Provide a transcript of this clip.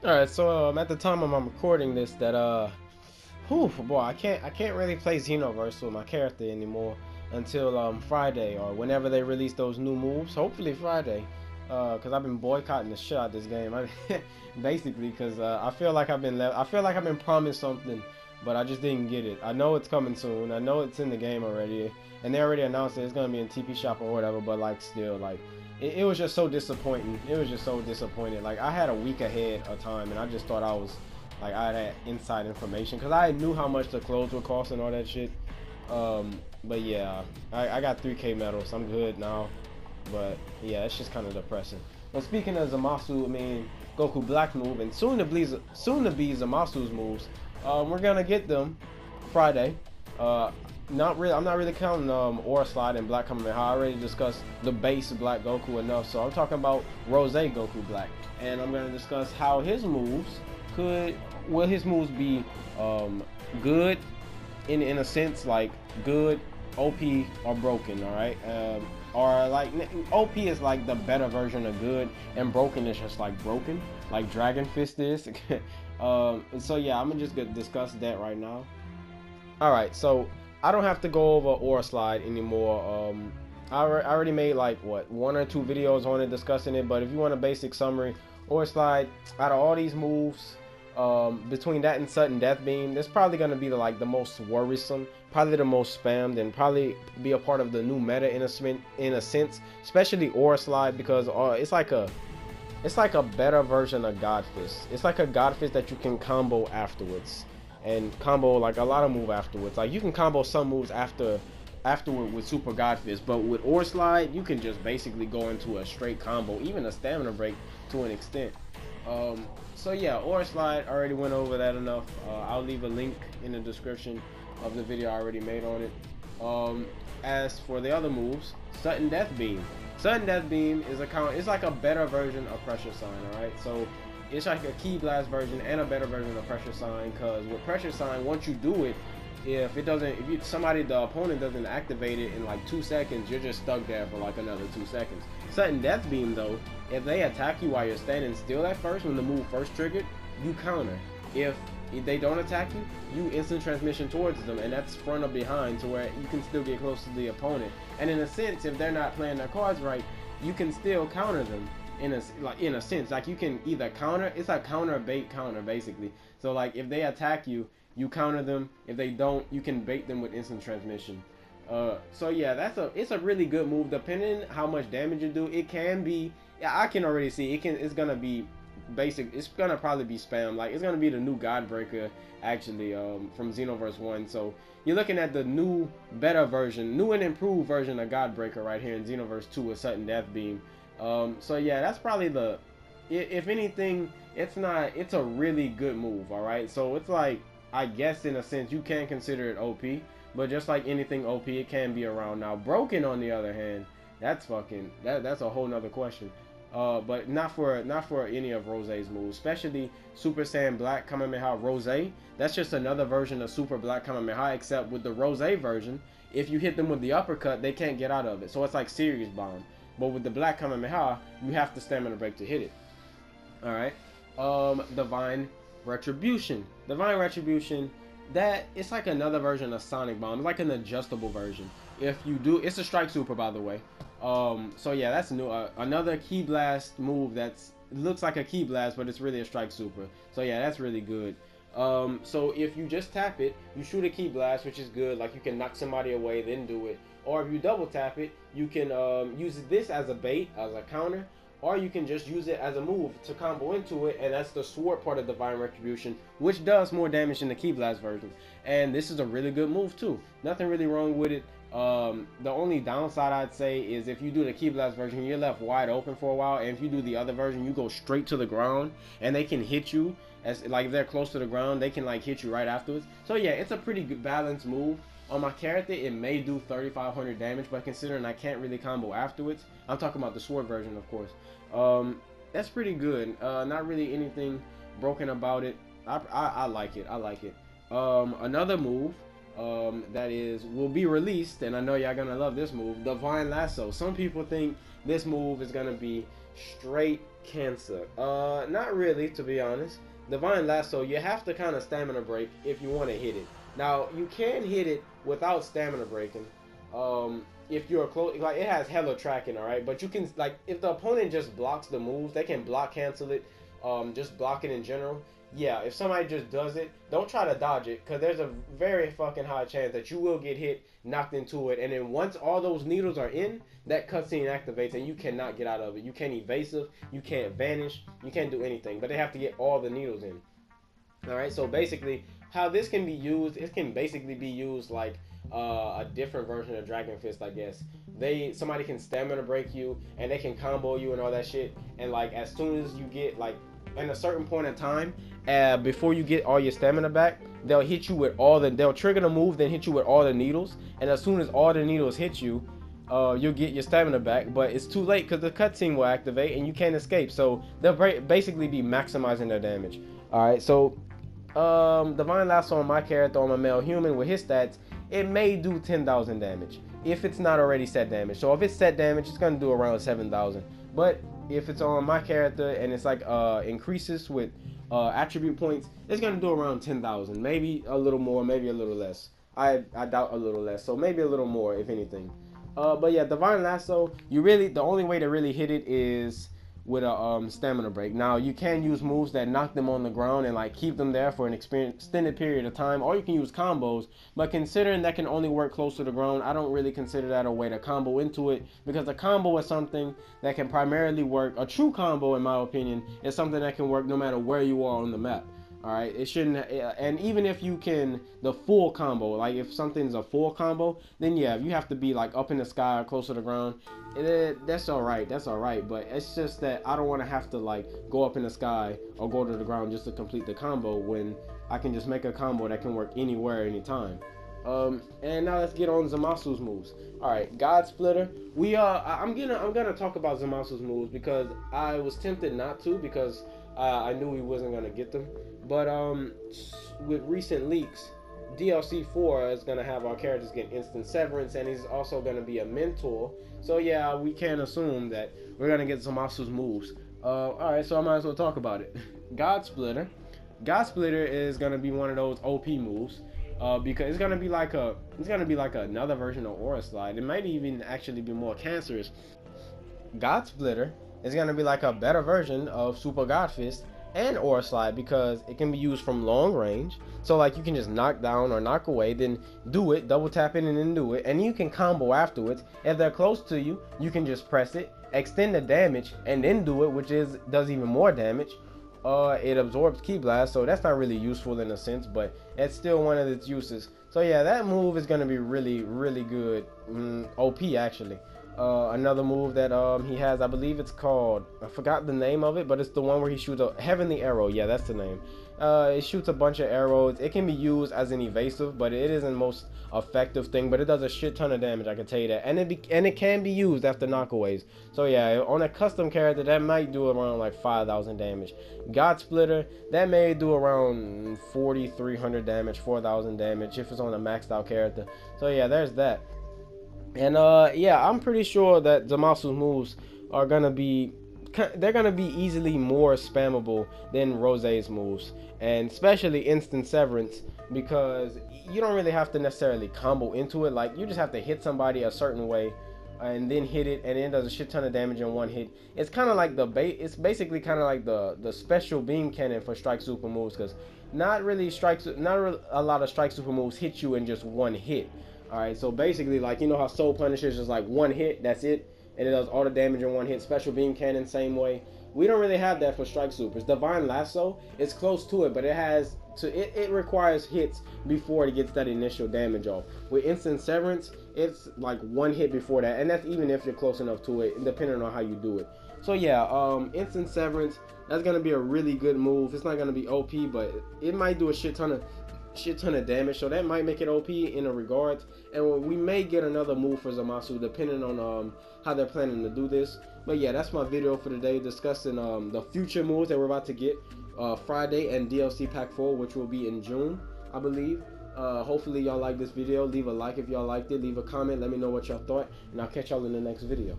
All right, so at the time I'm recording this, that whew, boy, I can't really play Xenoverse with my character anymore until Friday or whenever they release those new moves. Hopefully Friday, because I've been boycotting the shit out of this game. Basically, because I feel like I feel like I've been promised something, but I just didn't get it. I know it's coming soon. I know it's in the game already, and they already announced that it's gonna be in TP Shop or whatever. But like, still, like, it was just so disappointing. It was just so disappointing. Like, I had a week ahead of time, and I just thought I was like, I had inside information because I knew how much the clothes would cost and all that shit. But yeah, I got 3K medals. I'm good now. But yeah, it's just kind of depressing. But speaking of Zamasu, I mean Goku Black move and soon to be Zamasu's moves. We're gonna get them Friday. Uh, not really. I'm not really counting Aura Slide and Black Kamehameha. I already discussed the base Black Goku enough, so I'm talking about Rose Goku Black, and I'm gonna discuss how his moves could. Will his moves be good in a sense, like good, OP, or broken? All right. Or like OP is like the better version of good, and broken is just like broken, like Dragon Fist is. So yeah, I'm gonna just discuss that right now. All right, so I don't have to go over Aura Slide anymore. I already made like what, 1 or 2 videos on it discussing it. But if you want a basic summary, Aura Slide, out of all these moves, between that and Sudden Death Beam, that's probably gonna be the most worrisome, probably the most spammed, and probably be a part of the new meta in a sense, especially Aura Slide because it's like a better version of God Fist. It's like a God Fist that you can combo afterwards, and combo like a lot of move afterwards. Like you can combo some moves afterward with Super God Fist, but with Aura Slide, you can just basically go into a straight combo, even a stamina break to an extent. So yeah, Aura Slide, I already went over that enough. I'll leave a link in the description of the video I already made on it. As for the other moves, Sudden Death Beam. Sudden Death Beam is it's like a better version of Pressure Sign, alright? So it's like a Key Blast version and a better version of Pressure Sign, because with Pressure Sign, once you do it, the opponent doesn't activate it in like 2 seconds, you're just stuck there for like another 2 seconds. Sudden Death Beam though, if they attack you while you're standing still at first, when the move first triggered, you counter. If they don't attack you, you instant transmission towards them, and that's front or behind, to where you can still get close to the opponent. And in a sense, if they're not playing their cards right, you can still counter them in a sense. Like you can either counter, it's like counter bait counter basically. So like if they attack you, you counter them. If they don't, you can bait them with instant transmission. So yeah, it's a really good move. Depending how much damage you do, it can be. Yeah, I can already see it's gonna be basic. It's gonna probably be spam. Like it's gonna be the new God Breaker actually, from Xenoverse 1. So you're looking at the new, better version, new and improved version of God Breaker right here in Xenoverse 2 with Sudden Death Beam. So yeah, that's probably if anything, it's a really good move. All right, so it's like, I guess in a sense you can consider it OP, but just like anything OP, it can be around. Now broken, on the other hand, that's a whole nother question. But not for any of Rose's moves, especially Super Saiyan Black Kamehameha Rose. That's just another version of Super Black Kamehameha, except with the Rose version, if you hit them with the uppercut, they can't get out of it. So it's like Serious Bomb. But with the Black Kamehameha, you have to stamina break to hit it. Alright. Divine Retribution. Divine Retribution, that it's like another version of Sonic Bomb. It's like an adjustable version. If you do, it's a Strike Super, by the way. So yeah, that's new. Another Key Blast move that's looks like a Key Blast, but it's really a Strike Super. So yeah, that's really good. So if you just tap it, you shoot a Key Blast, which is good. Like you can knock somebody away, then do it. Or if you double tap it, you can use this as a bait, as a counter, or you can just use it as a move to combo into it, and that's the sword part of Divine Retribution, which does more damage than the Key Blast version. And this is a really good move too. Nothing really wrong with it. The only downside I'd say is if you do the Key Blast version, you're left wide open for a while, and if you do the other version, you go straight to the ground, and they can hit you as like if they're close to the ground, they can like hit you right afterwards. So yeah, it's a pretty good balanced move. On my character, it may do 3,500 damage, but considering I can't really combo afterwards, I'm talking about the sword version, of course. That's pretty good. Not really anything broken about it. I like it. I like it. Another move that will be released, and I know y'all gonna love this move, Divine Lasso. Some people think this move is gonna be straight cancer. Not really, to be honest. Divine Lasso, you have to kind of stamina break if you want to hit it. Now, you can hit it without stamina breaking. If you're close, like, it has hella tracking, alright? But you can, like, if the opponent just blocks the moves, they can block cancel it, just block it in general. Yeah, if somebody just does it, don't try to dodge it, because there's a very fucking high chance that you will get hit, knocked into it, and then once all those needles are in, that cutscene activates, and you cannot get out of it. You can't evasive, you can't vanish, you can't do anything, but they have to get all the needles in. Alright, so basically, how this can be used, it can basically be used like a different version of Dragon Fist, I guess. Somebody can stamina break you, and they can combo you and all that shit, and like as soon as you get like in a certain point in time, before you get all your stamina back, they'll hit you with they'll trigger the move, then hit you with all the needles, and as soon as all the needles hit you, you'll get your stamina back, but it's too late because the cutscene will activate and you can't escape, so they'll basically be maximizing their damage. Alright, so Divine Lasso on my character, on my male human, with his stats, it may do 10,000 damage if it's not already set damage. So if it's set damage, it's gonna do around 7,000. But if it's on my character and it's like increases with attribute points, it's gonna do around 10,000, maybe a little more, maybe a little less. I doubt a little less, so maybe a little more if anything. But yeah, Divine Lasso, the only way to really hit it is with a stamina break. Now you can use moves that knock them on the ground and like keep them there for an extended period of time, or you can use combos, but considering that can only work close to the ground, I don't really consider that a way to combo into it, because a combo is something that can primarily work. A true combo, in my opinion, is something that can work no matter where you are on the map. Alright, it shouldn't, and even if you can, the full combo, like if something's a full combo, then yeah, you have to be like up in the sky or close to the ground, that's alright, but it's just that I don't want to have to like go up in the sky or go to the ground just to complete the combo, when I can just make a combo that can work anywhere, anytime. And now let's get on Zamasu's moves. Alright, God Splitter. I'm gonna talk about Zamasu's moves because I was tempted not to, because I knew he wasn't gonna get them. But with recent leaks, DLC 4 is gonna have our characters get instant severance, and he's also gonna be a mentor. So yeah, we can assume that we're gonna get Zamasu's moves. Alright, so I might as well talk about it. God Splitter. God Splitter is gonna be one of those OP moves. Because it's gonna be like another version of Aura Slide. It might even actually be more cancerous. God Splitter is gonna be like a better version of Super God Fist and Aura Slide, because it can be used from long range. So like you can just knock down or knock away, then do it, double tap it, and then do it, and you can combo afterwards. If they're close to you, you can just press it, extend the damage, and then do it, which does even more damage. It absorbs Ki Blast, so that's not really useful in a sense, but it's still one of its uses. So yeah, that move is gonna be really, really good. OP actually. Another move that he has, I believe it's called, I forgot the name of it, but it's the one where he shoots a Heavenly Arrow. Yeah, that's the name. It shoots a bunch of arrows. It can be used as an evasive, but it isn't the most effective thing, but it does a shit ton of damage, I can tell you that. And it can be used after knockaways. So yeah, on a custom character, that might do around like 5,000 damage. God Splitter, that may do around 4,300 damage, 4,000 damage if it's on a maxed out character. So yeah, there's that. And yeah, I'm pretty sure that Zamasu's moves are gonna be easily more spammable than Rose's moves, and especially instant severance, because you don't really have to necessarily combo into it. Like, you just have to hit somebody a certain way and then hit it, and then it does a shit ton of damage in one hit. It's kind of like it's basically kind of like the special beam cannon for strike super moves, because not a lot of strike super moves hit you in just one hit. Alright, so basically, like, you know how Soul Punisher is just like one hit, that's it, and it does all the damage in one hit. Special Beam Cannon, same way. We don't really have that for Strike Supers. Divine Lasso is close to it, but it requires hits before it gets that initial damage off. With Instant Severance, it's like one hit before that, and that's even if you're close enough to it, depending on how you do it. So yeah, Instant Severance, that's gonna be a really good move. It's not gonna be OP, but it might do a shit ton of damage, so that might make it OP in a regard. And we may get another move for Zamasu depending on how they're planning to do this. But yeah, that's my video for today, discussing the future moves that we're about to get Friday, and DLC Pack 4, which will be in June, I believe. Hopefully y'all like this video. Leave a like if y'all liked it, leave a comment, let me know what y'all thought, and I'll catch y'all in the next video.